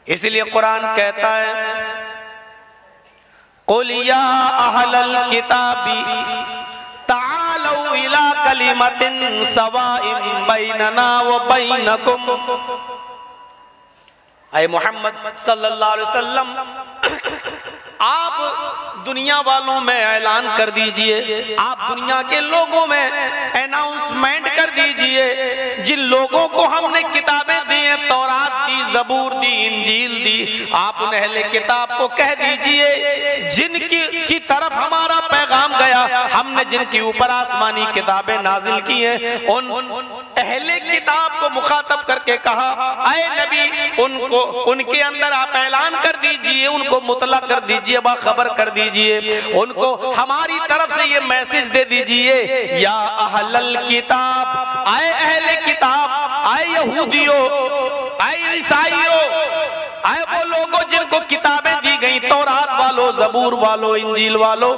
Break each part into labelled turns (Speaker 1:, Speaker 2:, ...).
Speaker 1: इसलिए कुरान कहता है कुल या अहलल किताबी तालौ इला कलिमतिन सवाइम बैनना व बैनकुम। ऐ मोहम्मद सल्लल्लाहु अलैहि वसल्लम, आप दुनिया वालों में ऐलान कर दीजिए, आप दुनिया के लोगों में अनाउंसमेंट कर दीजिए, जिन लोगों को हमने किताबें दी हैं, तौरात दी, जबूर दी, इंजील दी, आप उन अहले किताब को कह दीजिए जिनकी तरफ हमारा पैगाम गया, हमने जिनके ऊपर आसमानी किताबें नाजिल की हैं, उन अहले किताब को मुखातब करके कहा, ऐ नबी, उनको उनके अंदर आप ऐलान कर दीजिए, उनको मुतला कर दीजिए, बाखबर कर दीजिए, उनको हमारी तरफ से ये मैसेज दे दीजिए, या अहलल किताब, आए अहले किताब, आए यहूदियों, आए ईसाइयों, आए वो लोगों जिनको किताबें दी गई, तौरात वालों, जबूर वालों, इंजील वालों,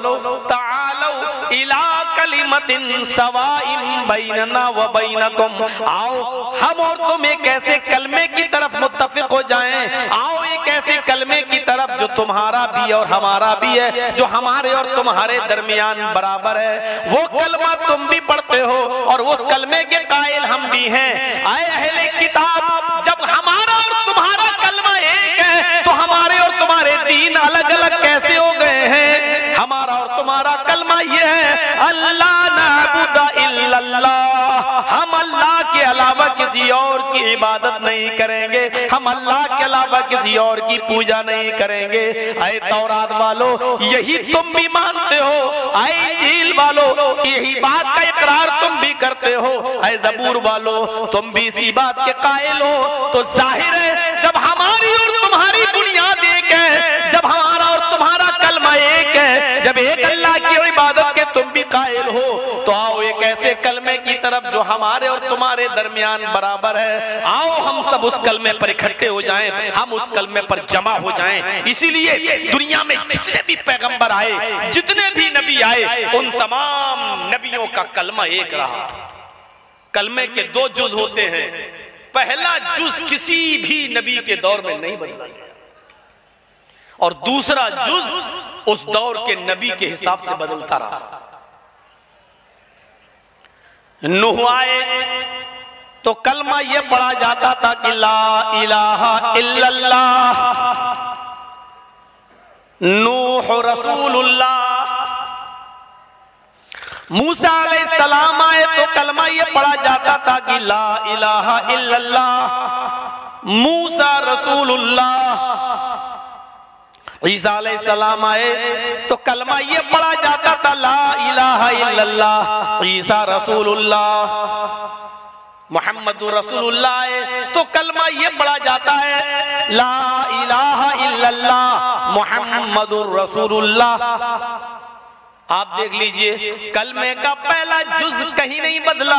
Speaker 1: तालौ इला कलिमतिन सवाइम बैनना व बैनकुम, आओ हम और तुम एक ऐसे कलमे की तरफ मुत्तफिक हो जाएं, आओ एक ऐसे कलमे की तरफ जो तुम्हारा भी और हमारा भी है, जो हमारे और तुम्हारे दरमियान बराबर है, वो कलमा तुम भी पढ़ते हो और उस कलमे के कायल हम भी हैं। आए अहले किताब, जब हमारा और तुम्हारा कलमा एक है तो हमारे और तुम्हारे दीन अलग अलग कैसे हो गए हैं? हमारा और तुम्हारा कलमा ये है, अल्लाह नाबुदा इल्लल्लाह, हम अल्लाह के अलावा किसी और की इबादत नहीं करेंगे, हम अल्लाह के अलावा किसी और की पूजा नहीं करेंगे। ऐ तौरात वालों, यही तुम भी मानते हो, ऐ इंजील वालों, यही बात का इकरार तुम भी करते हो, ऐ जबूर वालों, तुम भी इसी बात के कायल हो। तो जाहिर है जब हमारी और तुम्हारी बुनियाद एक है, जब हमारा और तुम्हारा कलमा एक है, जब एक अल्लाह की इबादत के तुम भी कायल हो, तो आओ एक ऐसे कलमे की तरफ जो हमारे और तुम्हारे दरमियान बराबर है, आओ हम सब उस कलमे पर इकट्ठे हो जाएं, हम उस कलमे पर जमा हो जाएं। इसीलिए दुनिया में जितने भी पैगंबर आए, जितने भी नबी आए, उन तमाम नबियों का कलमा एक रहा। कलमे के दो जुज होते हैं, पहला जुज किसी भी नबी के दौर में नहीं बदला, और दूसरा जुज उस दौर के नबी के हिसाब से बदलता रहा। नूह आए तो कलमा ये पढ़ा जाता था कि ला इलाहा इल्लल्लाह, नूह रसूलुल्लाह। मूसा अलैहिस्सलाम आए तो कलमा ये पढ़ा जाता था कि ला इलाहा इल्लल्लाह, मूसा रसूलुल्लाह। ईसा अलैहिस्सलाम आए तो कलमा ये पढ़ा जाता था ला इलाहा इल्लल्लाह, ईसा रसूलुल्लाह। मुहम्मदुर रसूलुल्लाह आए तो कलमा ये पढ़ा जाता है ला इलाहा इल्लल्लाह, मुहम्मदुर रसूलुल्लाह। आप देख लीजिए, कलमे का पहला जुज कहीं नहीं बदला,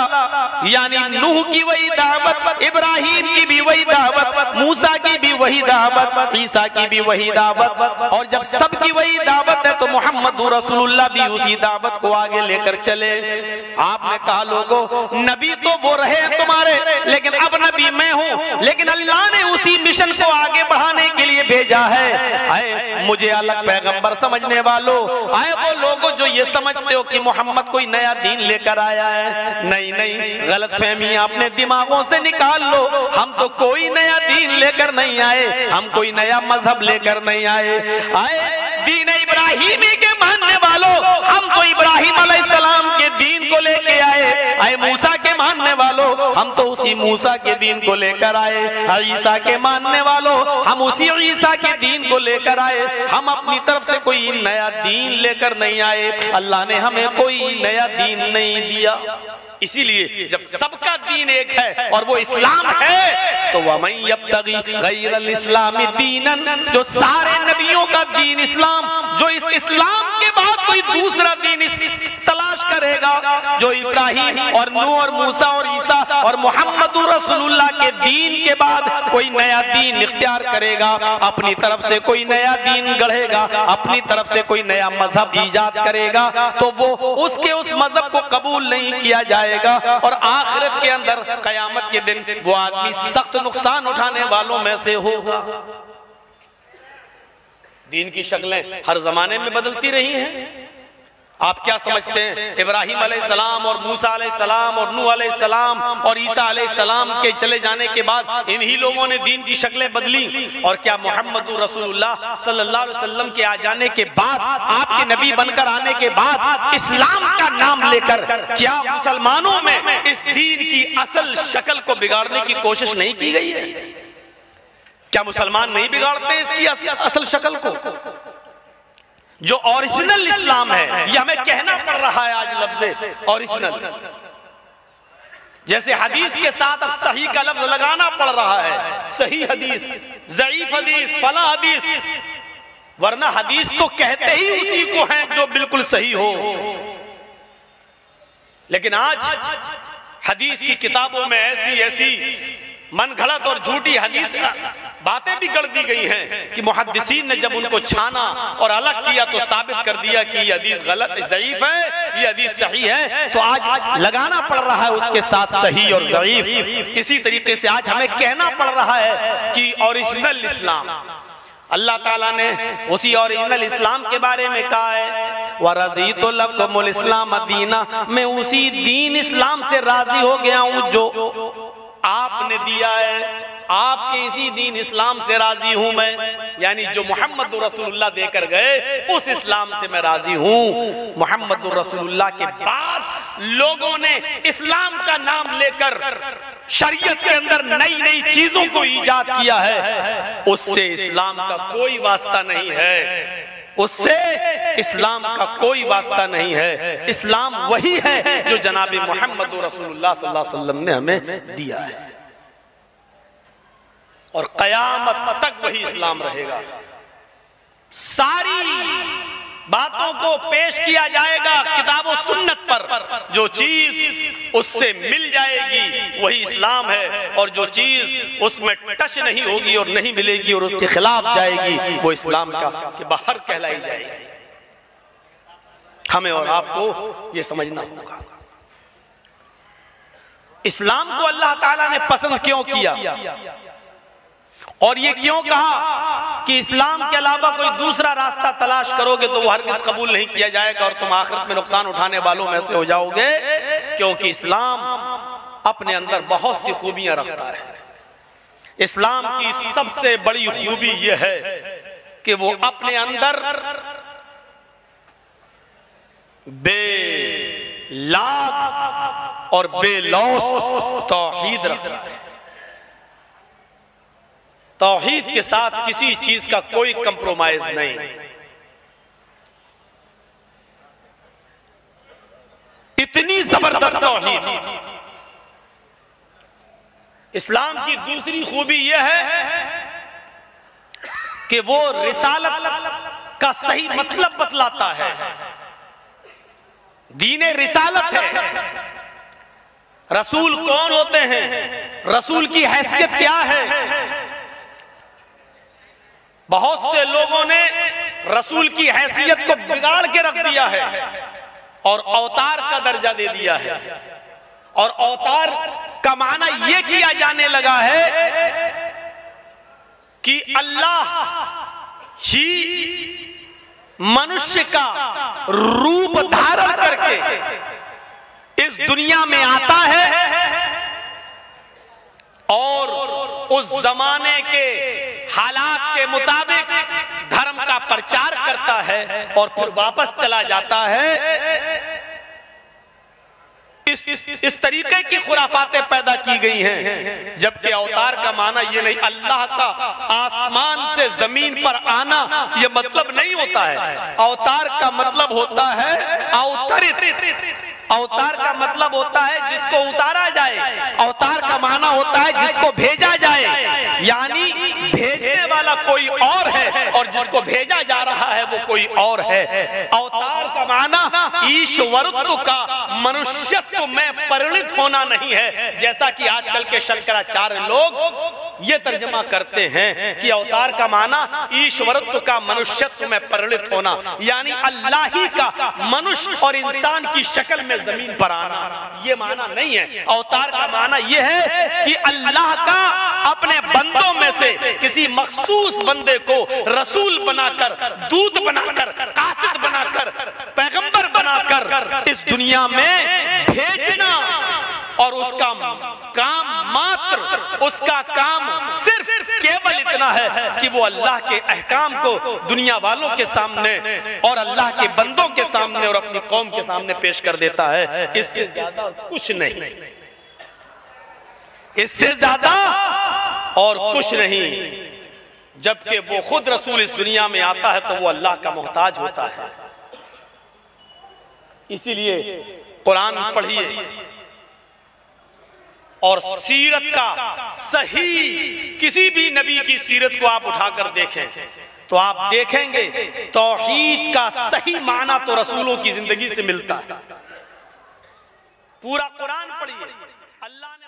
Speaker 1: यानी नूह की वही दावत, इब्राहिम की भी वही दावत, मूसा की भी वही दावत, ईसा की भी वही दावत, और जब सबकी वही दावत है तो मोहम्मद रसूलुल्लाह भी उसी दावत को आगे लेकर चले। आपने कहा लोगों, नबी तो वो रहे तुम्हारे, लेकिन अब नबी मैं हूँ, लेकिन अल्लाह ने उसी मिशन को आगे बढ़ाने के लिए भेजा है। आए मुझे अलग पैगंबर समझने वालों, आए वो लोगों जो ये समझते हो कि मोहम्मद कोई नया दीन लेकर आया है, नहीं नहीं, गलत फहमी अपने दिमागों से निकाल लो। हम तो कोई नया दीन लेकर नहीं आए, हम कोई नया मजहब लेकर नहीं आए। आए दीन इब्राहिमी के मानने वालों, हम तो इब्राहिम अलैहिस्सलाम के दीन को लेके आए। आए मूसा के मानने वालों, हम तो उसी मूसा के दीन को लेकर आए। ईसा के मानने वालों, हम उसी ईसा के दीन को लेकर आए। हम अपनी तरफ से कोई नया दीन लेकर नहीं आए, अल्लाह ने हमें कोई नया दीन नहीं दिया। इसीलिए जब सबका दीन एक है और वो इस्लाम है, तो वमन यब्तगी गैरल इस्लामी दीनन, जो सारे नबियों का दीन इस्लाम, जो इस इस्लाम के बाद कोई दूसरा दीन तलाश करेगा, जो इब्राहिम और नूह और मूसा और ईसा और मोहम्मद रसूलुल्लाह के दीन के बाद कोई नया दीन इख्तियार करेगा, अपनी तरफ से कोई नया दीन गढ़ेगा, अपनी तरफ से कोई नया मजहब ईजाद करेगा, तो वो उसके उस मजहब को कबूल नहीं किया जाएगा, और आखिरत के अंदर कयामत के दिन वो आदमी सख्त नुकसान उठाने वालों में से होगा। दीन की शक्लें हर जमाने में बदलती रही हैं। आप क्या समझते हैं इब्राहिम अलैहिस्सलाम और मूसा अलैहिस्सलाम और नूह अलैहिस्सलाम और ईसा अलैहिस्सलाम के चले जाने के बाद इन्हीं लोगों ने दीन की शक्लें बदली? और क्या मोहम्मद रसूलुल्लाह सल्लल्लाहु अलैहि वसल्लम के आ जाने के बाद, आपके नबी बनकर आने के बाद, इस्लाम का नाम लेकर क्या मुसलमानों में इस दीन की असल शक्ल को बिगाड़ने की कोशिश नहीं की गई है? क्या मुसलमान नहीं बिगाड़ते इसकी असल शक्ल को? जो ओरिजिनल इस्लाम है, ये हमें कहना पड़ रहा है आज लफ्ज़ ओरिजिनल। जैसे हदीस के साथ अब सही का लफ्ज लगाना पड़ रहा है, सही हदीस, ज़ईफ हदीस, फला हदीस, वरना हदीस तो कहते ही उसी को हैं जो बिल्कुल सही हो। लेकिन आज हदीस की किताबों में ऐसी ऐसी मनगढ़ंत और झूठी हदीस बातें भी गढ़ दी गई हैं कि मुहद्दिसीन ने जब उनको छाना और अलग किया तो साबित कर दिया कि ये हदीस गलत, ज़ईफ है, ये हदीस सही है। तो आज लगाना पड़ रहा है उसके साथ सही और ज़ईफ। इसी तरीके से आज हमें कहना पड़ रहा है कि ओरिजिनल इस्लाम, अल्लाह ताला ने उसी ओरिजिनल इस्लाम के बारे में कहा है, वरदीतु लकुमुल इस्लाम दीना, मैं उसी दीन इस्लाम से राजी हो गया हूं जो आपने दिया है, आपके इसी दीन इस्लाम से राजी हूं मैं। यानी जो मोहम्मद रसूलुल्लाह देकर गए उस इस्लाम से मैं राजी हूं। मोहम्मद रसूलुल्लाह के बाद लोगों ने इस्लाम का नाम लेकर शरीयत के अंदर नई नई चीजों को ईजाद किया है, उससे इस्लाम का कोई वास्ता नहीं है, उससे इस्लाम का कोई वास्ता नहीं है। इस्लाम वही है जो जनाब मोहम्मद रसूलुल्लाह सल्लल्लाहु अलैहि वसल्लम ने हमें दिया है, और क़यामत तक वही इस्लाम रहेगा। सारी बातों को पेश किया जाएगा किताब और सुन्नत पर, जो चीज उससे मिल जाएगी वही इस्लाम है, और जो चीज उसमें टच नहीं होगी और नहीं मिलेगी और उसके खिलाफ जाएगी वो इस्लाम का के बाहर कहलाई जाएगी। हमें और आपको ये समझना होगा इस्लाम को अल्लाह ताला ने पसंद क्यों किया, और ये क्यों कहा कि इस्लाम के अलावा कोई दूसरा रास्ता तलाश करोगे तो वो हरगिज़ कबूल नहीं किया जाएगा और तुम आखिरत में नुकसान उठाने वालों में से हो जाओगे। क्योंकि इस्लाम अपने अंदर बहुत सी खूबियां रखता है। इस्लाम की सबसे बड़ी खूबी यह है कि वो अपने अंदर बेलाग और बेलौस तौहीद रखता है। तौहीद के साथ किसी चीज का कोई कंप्रोमाइज नहीं। इतनी जबरदस्त तौहीद। इस्लाम की दूसरी खूबी यह है कि वो रिसालत का सही मतलब बतलाता है। दीन रिसालत है। रसूल कौन होते हैं, रसूल की हैसियत क्या है। बहुत से लोगों ने रसूल की हैसियत को बिगाड़ के रख दिया है और अवतार का दर्जा दे दिया है, और अवतार का माना यह किया जाने लगा है कि अल्लाह ही मनुष्य का रूप धारण करके इस दुनिया में आता है और उस जमाने के हालात के मुताबिक धर्म का प्रचार करता है और फिर वापस चला जाता है। इस तरीके की खुराफातें पैदा की गई हैं, जबकि अवतार का माना ये नहीं, अल्लाह का आसमान से जमीन पर आना ये मतलब नहीं होता है। अवतार का मतलब होता है अवतरित। अवतार का मतलब होता है जिसको उतारा जाए। अवतार का माना होता है जिसको भेजा जाए, यानी भेजने वाला कोई और है और जिसको भेजा जा रहा है वो कोई और है। अवतार का माना ईश्वरत्व का मनुष्यत्व में परिणित होना नहीं है, जैसा कि आजकल के शंकराचार्य लोग ये तर्जमा करते हैं कि अवतार का माना ईश्वरत्व का मनुष्यत्व में परिणत होना, यानी अल्लाह ही का मनुष्य और इंसान की शक्ल में जमीन पर आना, ये माना नहीं है। अवतार का माना ये है कि अल्लाह का अपने बंदों में से किसी मखसूस बंदे को रसूल बनाकर, दूत बनाकर, कासिद बनाकर, पैगंबर बनाकर इस दुनिया में भेजना, और उसका काम मात्र, उसका काम सिर्फ केवल इतना है कि वो अल्लाह के अहकाम को दुनिया वालों के सामने और अल्लाह के बंदों के सामने और अपनी कौम के सामने पेश कर देता है। इससे ज्यादा कुछ नहीं, इससे ज्यादा और कुछ नहीं। जबकि वो खुद रसूल इस दुनिया में आता है तो वो अल्लाह का मोहताज होता है। इसीलिए कुरान पढ़िए और सीरत का सही, किसी भी नबी की सीरत को आप उठाकर देखें तो आप देखेंगे तौहीद का सही माना तो रसूलों की जिंदगी से मिलता है। पूरा कुरान पढ़िए, अल्लाह ने